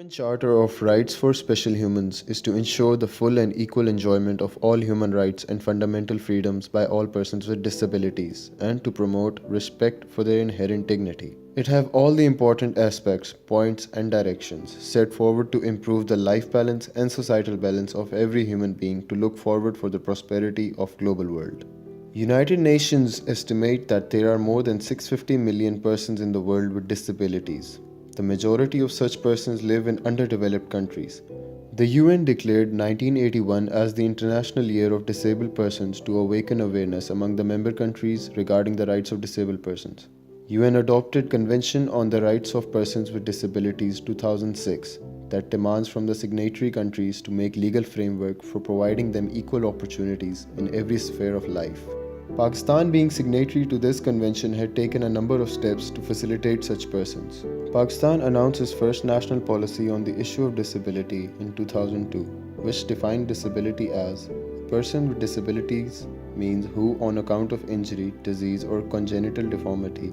UN Charter of Rights for Special Humans is to ensure the full and equal enjoyment of all human rights and fundamental freedoms by all persons with disabilities and to promote respect for their inherent dignity. It have all the important aspects, points and directions set forward to improve the life balance and societal balance of every human being to look forward for the prosperity of global world. United Nations estimate that there are more than 650 million persons in the world with disabilities. The majority of such persons live in underdeveloped countries. The UN declared 1981 as the International Year of Disabled Persons to awaken awareness among the member countries regarding the rights of disabled persons. UN adopted Convention on the Rights of Persons with Disabilities 2006 that demands from the signatory countries to make legal framework for providing them equal opportunities in every sphere of life. Pakistan, being signatory to this convention, had taken a number of steps to facilitate such persons. Pakistan announced its first national policy on the issue of disability in 2002, which defined disability as a person with disabilities means who, on account of injury, disease, or congenital deformity,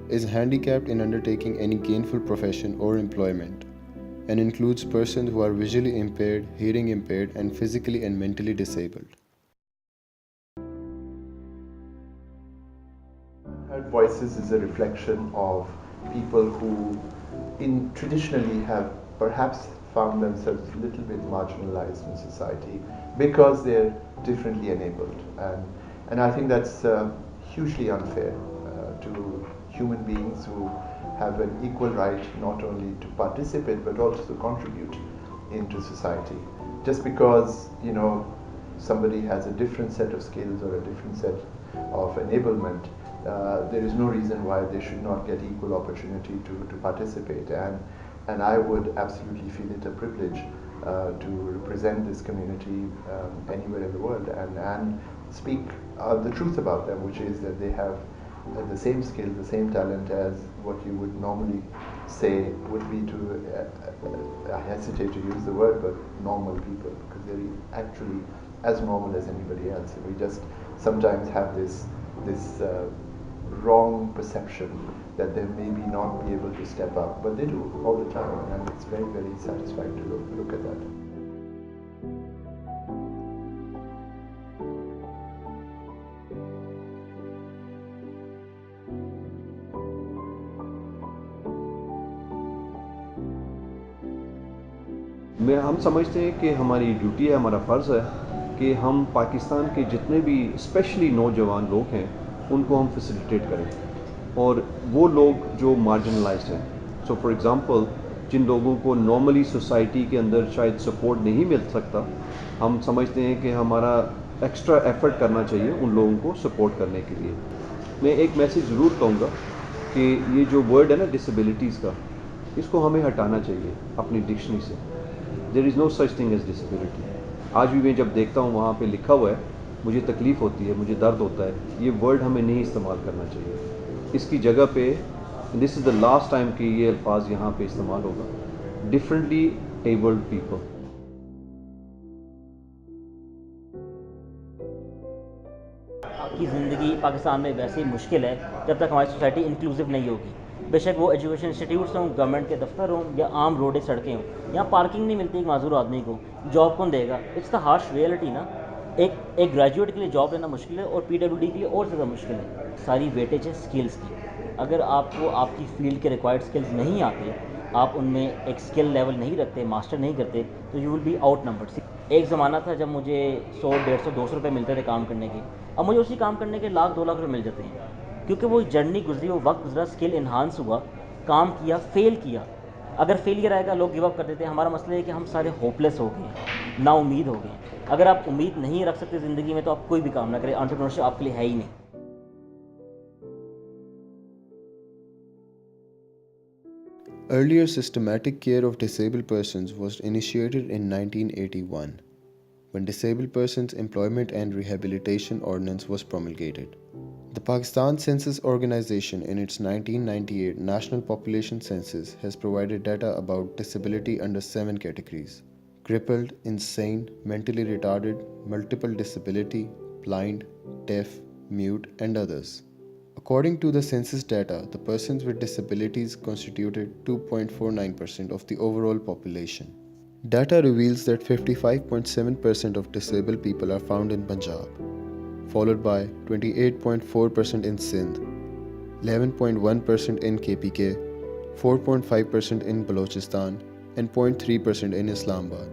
is handicapped in undertaking any gainful profession or employment, and includes persons who are visually impaired, hearing impaired, and physically and mentally disabled. Unheard Voices is a reflection of people who traditionally have perhaps found themselves a little bit marginalized in society because they're differently enabled. And I think that's hugely unfair to human beings who have an equal right not only to participate but also to contribute into society. Just because, somebody has a different set of skills or a different set of enablement, there is no reason why they should not get equal opportunity to participate. And I would absolutely feel it a privilege to represent this community anywhere in the world and speak the truth about them, which is that they have the same skills, the same talent as what you would normally say would be I hesitate to use the word, but normal people, because they're actually as normal as anybody else. We just sometimes have this wrong perception that they maybe not be able to step up, but they do all the time, and it's very, very satisfying to look at that. हम समझते हैं कि हमारी duty है, हमारा फ़र्ज़ है कि हम पाकिस्तान के जितने भी स्पेशली नौजवान लोग हैं उनको हम फैसिलिटेट करें, और वो लोग जो मार्जिनलाइज्ड हैं, सो फॉर एग्ज़ाम्पल जिन लोगों को नॉर्मली सोसाइटी के अंदर शायद सपोर्ट नहीं मिल सकता, हम समझते हैं कि हमारा एक्स्ट्रा एफ़र्ट करना चाहिए उन लोगों को सपोर्ट करने के लिए। मैं एक मैसेज ज़रूर कहूँगा कि ये जो वर्ड है ना डिसेबिलिटीज़ का, इसको हमें हटाना चाहिए अपनी डिक्शनरी से। There is no such thing as disability. आज भी मैं जब देखता हूँ वहाँ पे लिखा हुआ है, मुझे तकलीफ़ होती है, मुझे दर्द होता है। ये वर्ड हमें नहीं इस्तेमाल करना चाहिए। इसकी जगह पे this is the last time कि ये अल्फाज यहाँ पे इस्तेमाल होगा, डिफरेंटली एबल्ड पीपल। की ज़िंदगी पाकिस्तान में वैसे ही मुश्किल है जब तक हमारी सोसाइटी इंक्लूसिव नहीं होगी। बेशक वो एजुकेशन इंस्टीट्यूट्स हों, गवर्नमेंट के दफ्तर हों या आम रोडें सड़कें हों, यहाँ पार्किंग नहीं मिलती एक माजूर आदमी को, जॉब कौन देगा? इट्स द हार्श रियलिटी ना। एक ग्रेजुएट के लिए जॉब लेना मुश्किल है और पीडब्ल्यूडी के लिए और ज़्यादा मुश्किल है। सारी वेटेज है स्किल्स की। अगर आपको आपकी फील्ड के रिक्वायर्ड स्किल्स नहीं आते, आप उनमें एक स्किल लेवल नहीं रखते, मास्टर नहीं करते, तो you will be out numbered. एक ज़माना था जब मुझे 100, 150, 200 रुपये मिलते थे काम करने के। अब मुझे उसी काम करने के लाख, 2 लाख रुपये मिल जाते हैं, क्योंकि वो जर्नी गुजरी, वो वक्त गुजरा, स्किल इन्हांस हुआ, काम किया, फेल किया। अगर फेलियर आएगा लोग गिव अप कर देते हैं। हमारा मसला है कि हम सारे होपलेस हो गए हैं, ना उम्मीद हो गए हैं। अगर आप उम्मीद नहीं रख सकते ज़िंदगी में तो आप कोई भी काम ना करें। एंटरप्रेन्योरशिप आपके लिए है ही नहीं। Earlier systematic care of disabled persons was initiated in 1981 when Disabled Persons Employment and Rehabilitation Ordinance was promulgated. The Pakistan Census Organization in its 1998 National Population Census has provided data about disability under 7 categories: crippled, insane, mentally retarded, multiple disability, blind, deaf, mute, and others. According to the census data, the persons with disabilities constituted 2.49% of the overall population. Data reveals that 55.7% of disabled people are found in Punjab, followed by 28.4% in Sindh, 11.1% in KPK, 4.5% in Balochistan, and 0.3% in Islamabad.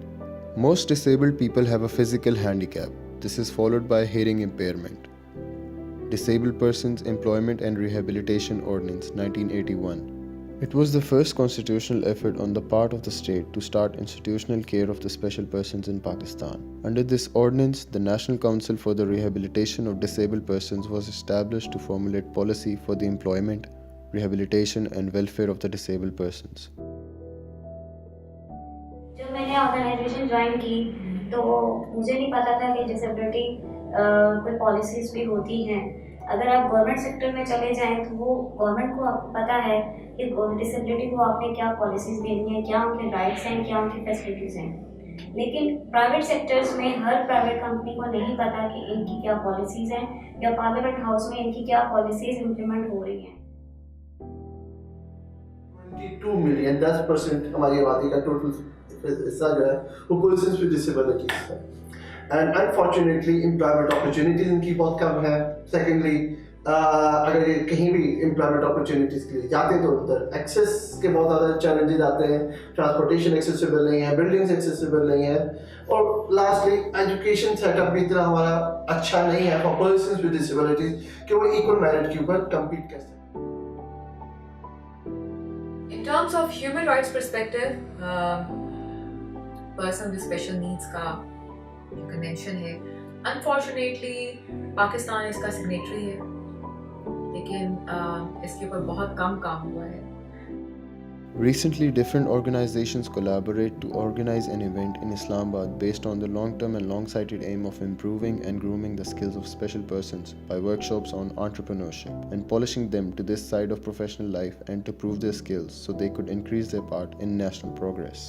Most disabled people have a physical handicap. This is followed by hearing impairment. Disabled Persons Employment and Rehabilitation Ordinance 1981. It was the first constitutional effort on the part of the state to start institutional care of the special persons in Pakistan. Under this ordinance, the National Council for the Rehabilitation of Disabled Persons was established to formulate policy for the employment, rehabilitation and welfare of the disabled persons. जब मैंने organisation join की तो मुझे नहीं पता था कि disability कोई पॉलिसीज़ भी होती हैं. अगर आप गवर्नमेंट सेक्टर में चले जाएं तो वो गवर्नमेंट को आपको पता है कि डिसेबिलिटी को आपने क्या पॉलिसीज़ देनी है, क्या उनके राइट्स हैं, क्या उनकी फैसिलिटीज़ हैं. लेकिन प्राइवेट सेक्टर्स में हर प्राइवेट कंपनी को नहीं पता कि इनकी क्या पॉलिसीज़ हैं या पार्लियामेंट हाउस में इनकी क्या पॉलिसीज़ इम्प्लीमेंट हो रही हैं. 22 मिलियन 10% हमारी आबादी का टोटल हिस्सा जो है वो पर्सन्स विद डिसेबिलिटीज है. एंड अनफॉर्चुनेटली एम्प्लॉयमेंट अपॉर्चुनिटीज इनकी बहुत कम है. सेकेंडली अगर ये कहीं भी एम्प्लॉयमेंट अपॉर्चुनिटीज के लिए जाते हैं तो उधर एक्सेस के बहुत ज़्यादा चैलेंजेस आते हैं. ट्रांसपोर्टेशन एक्सेसिबल नहीं है, बिल्डिंग्स एक्सेसिबल नहीं है, और लास्टली एजुकेशन सेटअप भी इतना हमारा अच्छा नहीं है फॉर पर्सन्स विद डिसेबिलिटीज कि वो इक्वल मेरिट के ऊपर कम्पीट कर सकें. In terms of human rights perspective, person with special needs का जो कन्वेंशन है, unfortunately पाकिस्तान इसका सिग्नेटरी है, लेकिन इसके ऊपर बहुत कम काम हुआ है. Recently, different organizations collaborate to organize an event in Islamabad based on the long-term and long-sighted aim of improving and grooming the skills of special persons by workshops on entrepreneurship and polishing them to this side of professional life and to prove their skills so they could increase their part in national progress.